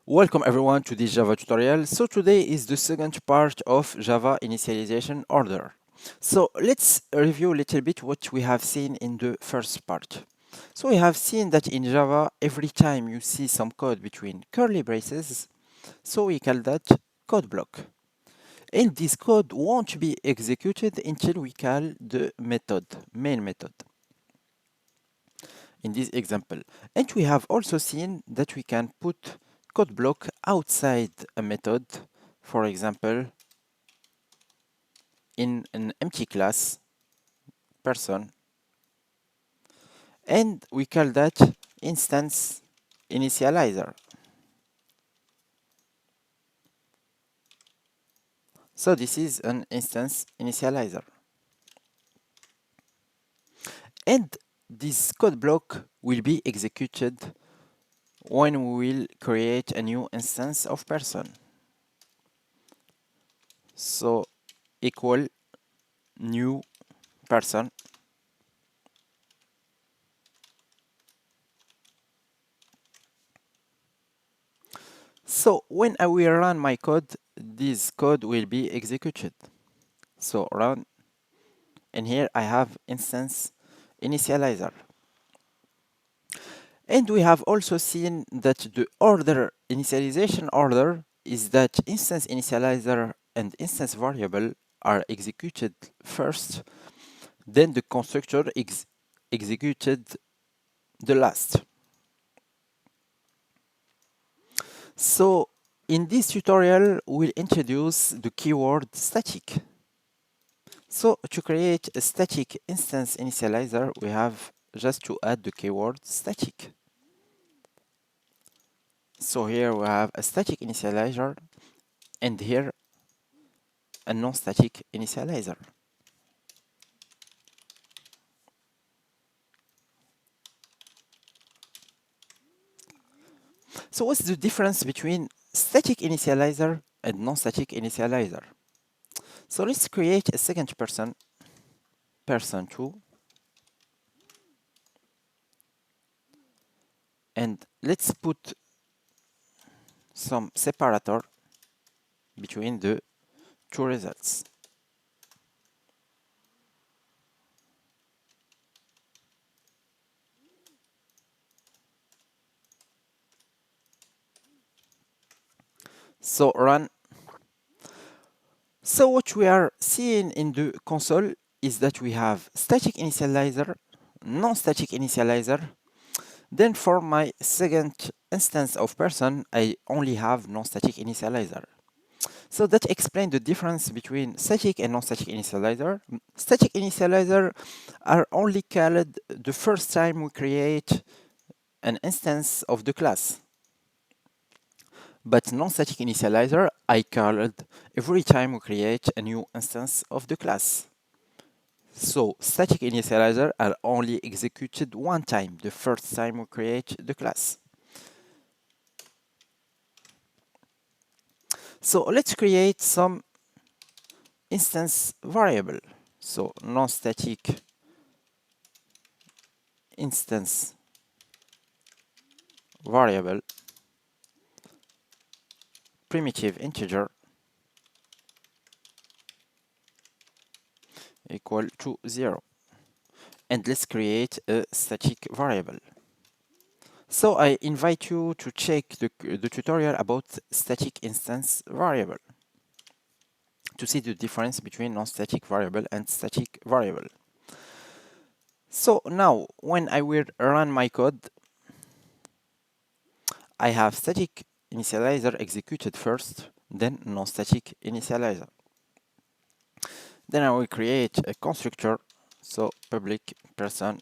Welcome everyone to this Java tutorial. So today is the second part of Java initialization order. So let's review a little bit what we have seen in the first part. So we have seen that in Java, every time you see some code between curly braces, so we call that code block. And this code won't be executed until we call the method, main method, in this example. And we have also seen that we can put code block outside a method, for example, in an empty class person, and we call that instance initializer. So this is an instance initializer. And this code block will be executed when we will create a new instance of person. So equal new person. So when I will run my code, this code will be executed. So run, and here I have instance initializer. And we have also seen that the order, initialization order, is that instance initializer and instance variable are executed first, then the constructor executed the last. So in this tutorial, we'll introduce the keyword static. So to create a static instance initializer, we have just to add the keyword static. So here we have a static initializer, and here a non-static initializer. So what's the difference between static initializer and non-static initializer? So let's create a second person, person2, and let's put some separator between the two results. So run. So what we are seeing in the console is that we have static initializer, non-static initializer. Then for my second instance of person, I only have non-static initializer. So that explains the difference between static and non-static initializer. Static initializer are only called the first time we create an instance of the class. But non-static initializer I called every time we create a new instance of the class. So static initializer are only executed one time, the first time we create the class. So let's create some instance variable. So non-static instance variable primitive integer equal to 0. And let's create a static variable. So I invite you to check the tutorial about static instance variable to see the difference between non-static variable and static variable. So now when I will run my code, I have static initializer executed first, then non-static initializer. Then I will create a constructor, so public person.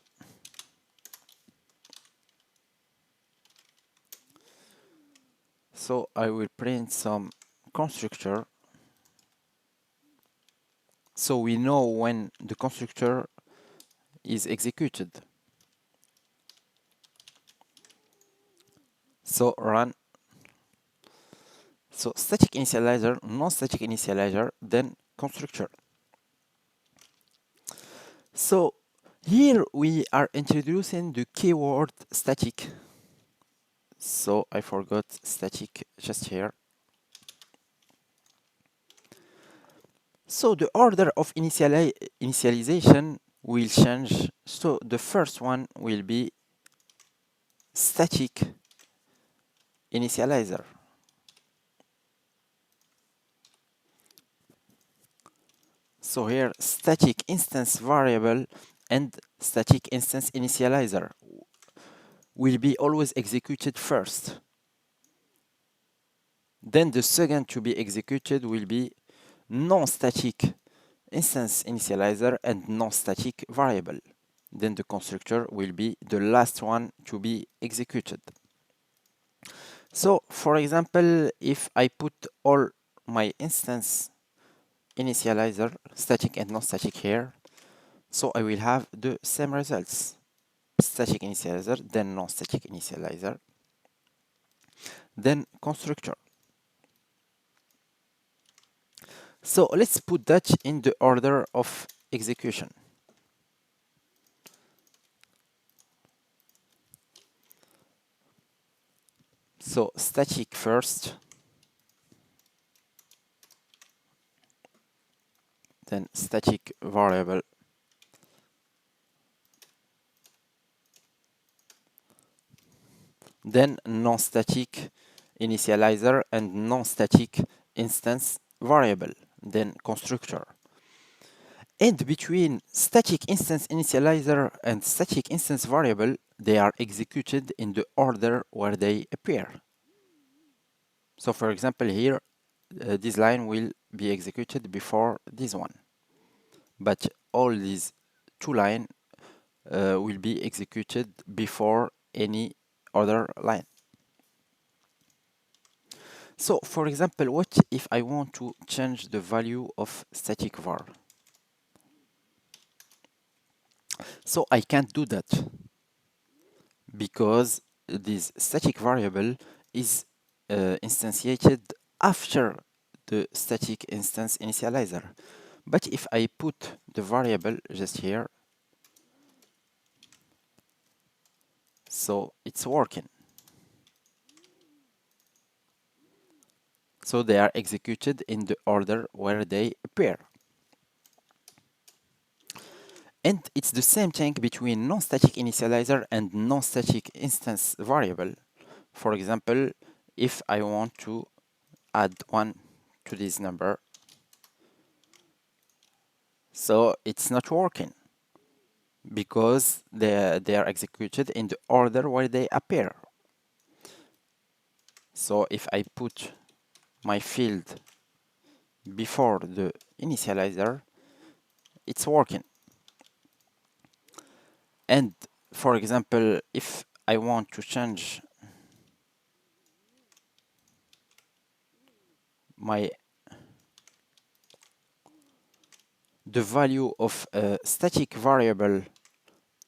So I will print some constructor, so we know when the constructor is executed. So run. So static initializer, non-static initializer, then constructor. So here we are introducing the keyword static. So I forgot static just here. So the order of initialization will change. So the first one will be static initializer. So here static instance variable and static instance initializer will be always executed first. Then the second to be executed will be non-static instance initializer and non-static variable. Then the constructor will be the last one to be executed. So for example, if I put all my instance initializer, static and non-static here, so I will have the same results. Static initializer, then non-static initializer, then constructor. So let's put that in the order of execution. So static first, then static variable, then non-static initializer and non-static instance variable, then constructor. And between static instance initializer and static instance variable, they are executed in the order where they appear. So for example here, this line will be executed before this one. But all these two lines will be executed before any other line. So for example, what if I want to change the value of static var? So I can't do that because this static variable is instantiated after the static instance initializer. But if I put the variable just here, so it's working. So they are executed in the order where they appear. And it's the same thing between non-static initializer and non-static instance variable. For example, if I want to add 1 to this number, so it's not working because they are executed in the order where they appear. So if I put my field before the initializer, it's working. And for example, if I want to change the value of a static variable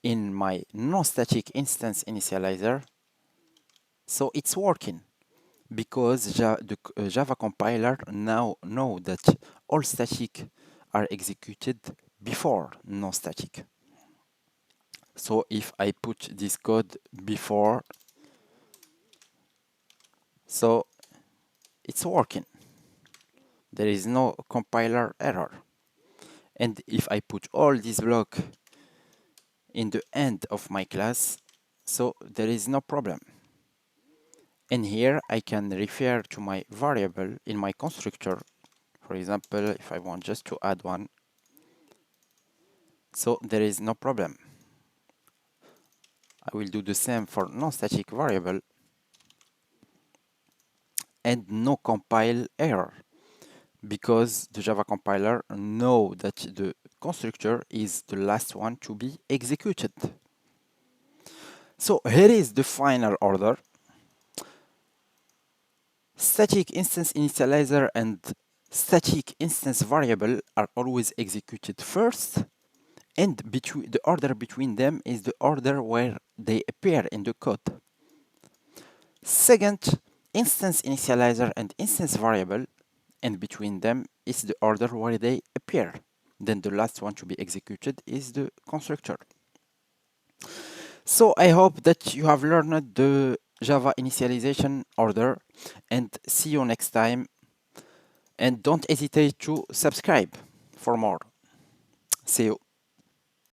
in my non-static instance initializer, so it's working because the Java compiler now know that all static are executed before non-static. So if I put this code before, so it's working. There is no compiler error. And if I put all this block in the end of my class, so there is no problem. And here I can refer to my variable in my constructor. For example, if I want just to add 1, so there is no problem. I will do the same for non-static variable and no compile error because the Java compiler know that the constructor is the last one to be executed. So here is the final order. Static instance initializer and static instance variable are always executed first, and the order between them is the order where they appear in the code. Second, instance initializer and instance variable, and between them is the order where they appear. Then the last one to be executed is the constructor. So I hope that you have learned the Java initialization order, and see you next time. And don't hesitate to subscribe for more. See you.